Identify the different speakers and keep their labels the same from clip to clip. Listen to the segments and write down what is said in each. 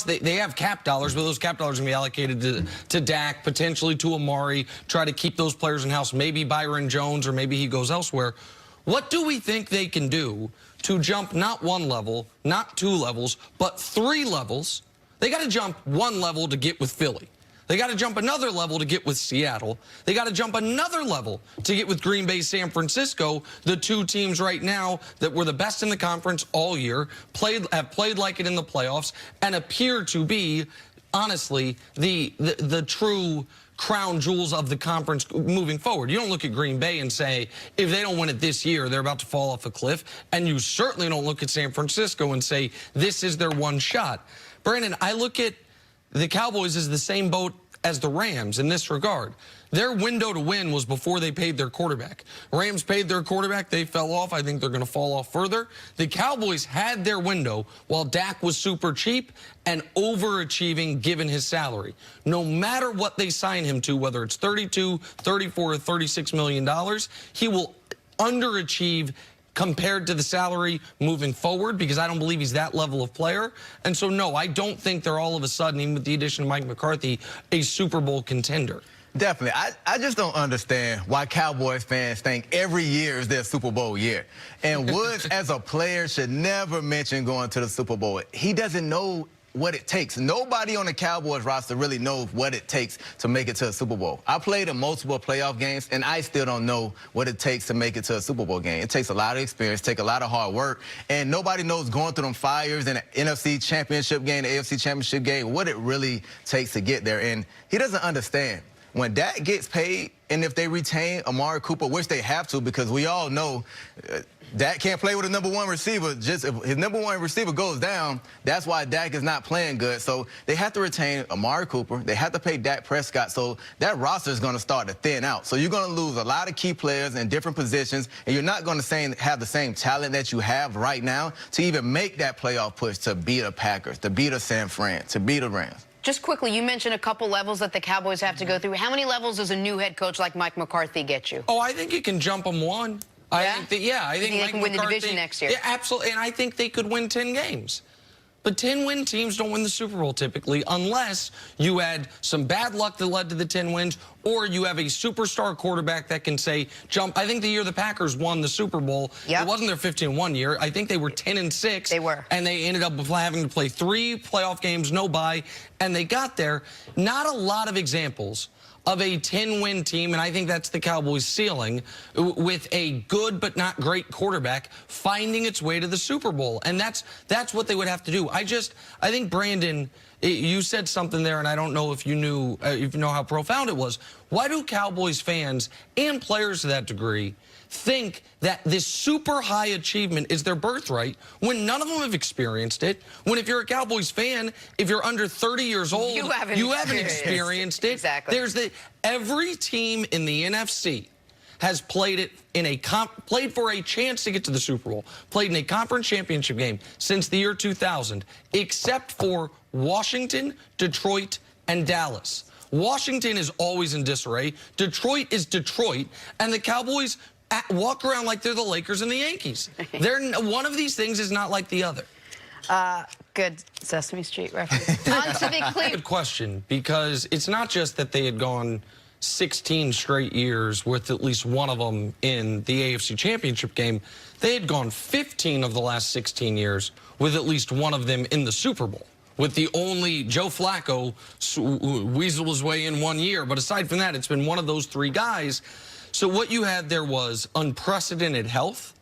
Speaker 1: They have cap dollars, but those cap dollars are going to be allocated to Dak, potentially to Amari, try to keep those players in-house, maybe Byron Jones, or maybe he goes elsewhere. What do we think they can do to jump not one level, not two levels, but three levels? They got to jump one level to get with Philly. They got to jump another level to get with Seattle. They got to jump another level to get with Green Bay, San Francisco, the two teams right now that were the best in the conference all year, have played like it in the playoffs, and appear to be, honestly, the true crown jewels of the conference moving forward. You don't look at Green Bay and say, if they don't win it this year, they're about to fall off a cliff. And you certainly don't look at San Francisco and say, this is their one shot. Brandon, I look at the Cowboys as the same boat as the Rams in this regard. Their window to win was before they paid their quarterback. Rams paid their quarterback. They fell off. I think they're going to fall off further. The Cowboys had their window while Dak was super cheap and overachieving given his salary. No matter what they sign him to, whether it's $32, $34, or $36 million, he will underachieve compared to the salary moving forward, because I don't believe he's that level of player. And so, no, I don't think they're all of a sudden, even with the addition of Mike McCarthy, a Super Bowl contender.
Speaker 2: Definitely. I just don't understand why Cowboys fans think every year is their Super Bowl year. And Woods, as a player, should never mention going to the Super Bowl. He doesn't know what it takes. Nobody on the Cowboys roster really knows what it takes to make it to a Super Bowl. I played in multiple playoff games, and I still don't know what it takes to make it to a Super Bowl game. It takes a lot of experience, takes a lot of hard work, and nobody knows going through them fires in the NFC Championship game, the AFC Championship game, what it really takes to get there. And he doesn't understand. When Dak gets paid, and if they retain Amari Cooper, which they have to, because we all know Dak can't play with a #1 receiver. Just if his #1 receiver goes down, that's why Dak is not playing good. So they have to retain Amari Cooper. They have to pay Dak Prescott. So that roster is going to start to thin out. So you're going to lose a lot of key players in different positions, and you're not going to have the same talent that you have right now to even make that playoff push to beat the Packers, to beat the San Fran, to beat the Rams.
Speaker 3: Just quickly, you mentioned a couple levels that the Cowboys have to go through. How many levels does a new head coach like Mike McCarthy get you?
Speaker 1: Oh, I think he can jump them one.
Speaker 3: Yeah?
Speaker 1: I think
Speaker 3: they
Speaker 1: Mike
Speaker 3: can win
Speaker 1: McCarthy,
Speaker 3: the division next year.
Speaker 1: Yeah, absolutely. And I think they could win 10 games. But 10-win teams don't win the Super Bowl typically unless you had some bad luck that led to the 10 wins, or you have a superstar quarterback that can say, jump. I think the year the Packers won the Super Bowl, it wasn't their 15-1 year. I think they were 10-6.
Speaker 3: They were.
Speaker 1: And they ended up having to play 3 playoff games, no bye, and they got there. Not a lot of examples of a 10-win team, and I think that's the Cowboys' ceiling, with a good but not great quarterback finding its way to the Super Bowl. And that's what they would have to do. I think, Brandon, you said something there, and I don't know if you know how profound it was. Why do Cowboys fans and players to that degree think that this super high achievement is their birthright when none of them have experienced it? When if you're a Cowboys fan, if you're under 30 years old, you haven't experienced it.
Speaker 3: Exactly.
Speaker 1: Every team in the NFC has played it in played for a chance to get to the Super Bowl, played in a conference championship game since the year 2000, except for Washington, Detroit, and Dallas. Washington is always in disarray. Detroit is Detroit, and the Cowboys walk around like they're the Lakers and the Yankees. One of these things is not like the other.
Speaker 3: Good Sesame Street reference. On to the Cleveland.
Speaker 1: Good question, because it's not just that they had gone 16 straight years with at least one of them in the AFC Championship game. They had gone 15 of the last 16 years with at least one of them in the Super Bowl, with the only Joe Flacco weaseled his way in 1 year. But aside from that, it's been one of those 3 guys. So what you had there was unprecedented health.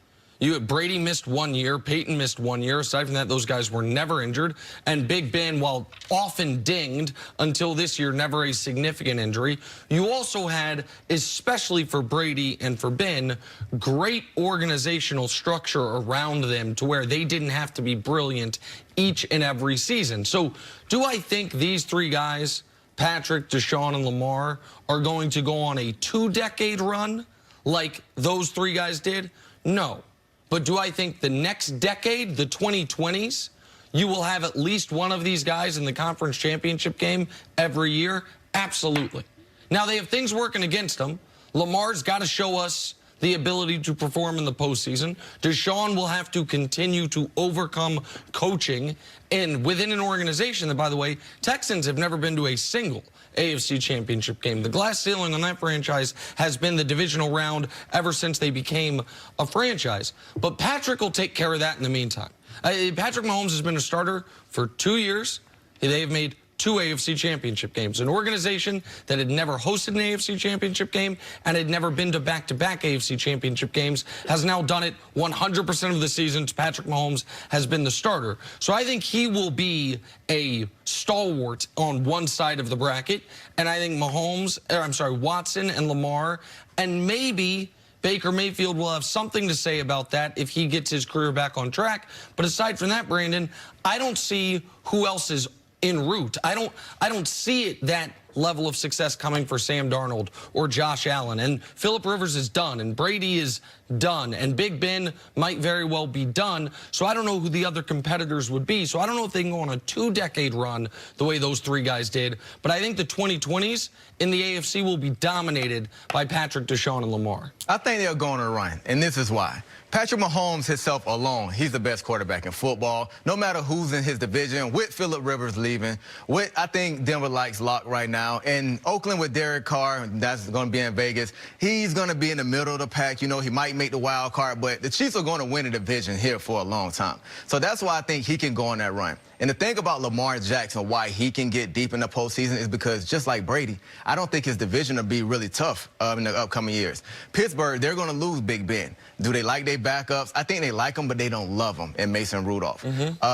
Speaker 1: Brady missed 1 year. Peyton missed 1 year. Aside from that, those guys were never injured. And Big Ben, while often dinged until this year, never a significant injury. You also had, especially for Brady and for Ben, great organizational structure around them to where they didn't have to be brilliant each and every season. So do I think these 3 guys, Patrick, Deshaun, and Lamar, are going to go on a 2-decade run like those 3 guys did? No. But do I think the next decade, the 2020s, you will have at least one of these guys in the conference championship game every year? Absolutely. Now, they have things working against them. Lamar's got to show us the ability to perform in the postseason. Deshaun will have to continue to overcome coaching and within an organization that, by the way, Texans have never been to a single AFC championship game. The glass ceiling on that franchise has been the divisional round ever since they became a franchise. But Patrick will take care of that in the meantime. Patrick Mahomes has been a starter for 2 years. They have made 2 AFC championship games. An organization that had never hosted an AFC championship game and had never been to back-to-back AFC championship games has now done it 100% of the seasons. Patrick Mahomes has been the starter. So I think he will be a stalwart on one side of the bracket. And I think Watson and Lamar, and maybe Baker Mayfield will have something to say about that if he gets his career back on track. But aside from that, Brandon, I don't see who else is en route. I don't see it that level of success coming for Sam Darnold or Josh Allen. And Phillip Rivers is done, and Brady is done, and Big Ben might very well be done. So I don't know who the other competitors would be. So I don't know if they can go on a 2-decade run the way those 3 guys did. But I think the 2020s in the AFC will be dominated by Patrick, Deshaun, and Lamar.
Speaker 2: I think they'll go on a run, and this is why. Patrick Mahomes himself alone, he's the best quarterback in football. No matter who's in his division, with Phillip Rivers leaving, I think Denver likes lock right now. And Oakland with Derek Carr, that's going to be in Vegas. He's going to be in the middle of the pack. You know, he might make the wild card, but the Chiefs are going to win the division here for a long time. So that's why I think he can go on that run. And the thing about Lamar Jackson, why he can get deep in the postseason, is because just like Brady, I don't think his division will be really tough in the upcoming years. Pittsburgh, they're going to lose Big Ben. Do they like their backups? I think they like them, but they don't love them, and Mason Rudolph.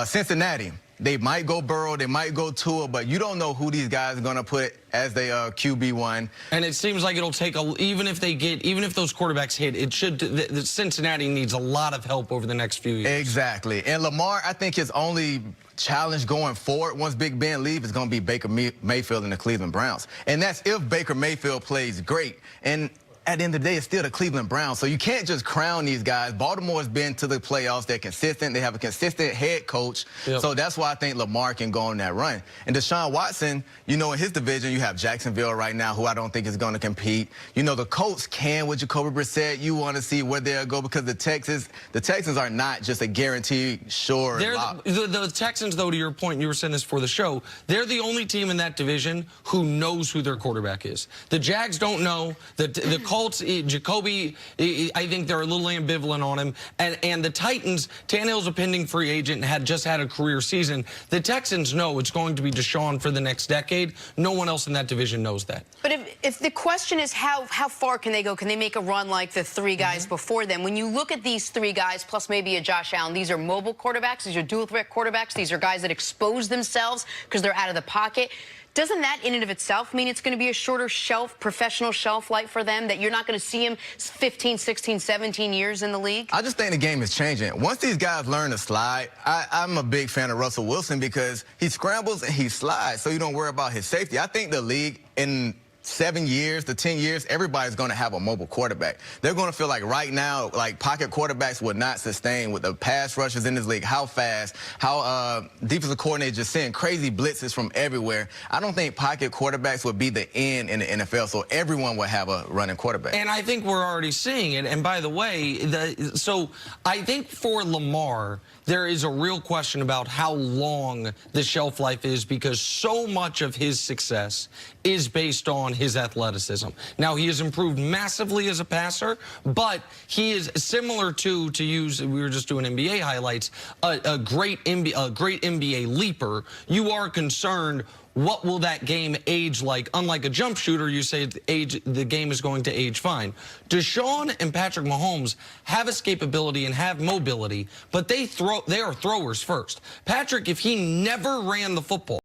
Speaker 2: Cincinnati, they might go Burrow, they might go Tua, but you don't know who these guys are going to put as their QB1.
Speaker 1: And it seems like it'll take even if those quarterbacks hit, Cincinnati needs a lot of help over the next few years.
Speaker 2: Exactly. And Lamar, I think his only challenge going forward once Big Ben leaves is going to be Baker Mayfield and the Cleveland Browns. And that's if Baker Mayfield plays great. And at the end of the day, it's still the Cleveland Browns. So you can't just crown these guys. Baltimore's been to the playoffs. They're consistent. They have a consistent head coach. Yep. So that's why I think Lamar can go on that run. And Deshaun Watson, you know, in his division, you have Jacksonville right now, who I don't think is going to compete. You know, the Colts can with Jacoby Brissett. You want to see where they'll go because the Texans are not just a guaranteed sure lock.
Speaker 1: The Texans, though, to your point, you were saying this for the show, they're the only team in that division who knows who their quarterback is. The Jags don't know. The Colts, Jacoby, I think they're a little ambivalent on him. And the Titans, Tannehill's a pending free agent and had just had a career season. The Texans know it's going to be Deshaun for the next decade. No one else in that division knows that. But
Speaker 3: if the question is how far can they go? Can they make a run like the 3 guys before them? When you look at these 3 guys, plus maybe a Josh Allen, these are mobile quarterbacks. These are dual-threat quarterbacks. These are guys that expose themselves because they're out of the pocket. Doesn't that in and of itself mean it's going to be a shorter professional shelf life for them, that you're not going to see him 15, 16, 17 years in the league?
Speaker 2: I just think the game is changing. Once these guys learn to slide, I'm a big fan of Russell Wilson because he scrambles and he slides, so you don't worry about his safety. I think the league in 7 years to 10 years, everybody's going to have a mobile quarterback. They're going to feel like right now, like pocket quarterbacks would not sustain with the pass rushers in this league, how fast, how defensive coordinators just send crazy blitzes from everywhere. I don't think pocket quarterbacks would be the end in the NFL, so everyone would have a running quarterback.
Speaker 1: And I think we're already seeing it. And by the way, so I think for Lamar, there is a real question about how long the shelf life is because so much of his success is based on his athleticism. Now, he has improved massively as a passer, but he is similar to use, we were just doing NBA highlights, a great NBA leaper. You are concerned, what will that game age like? Unlike a jump shooter, you say the game is going to age fine. Deshaun and Patrick Mahomes have escapability and have mobility, but they are throwers first. Patrick, if he never ran the football,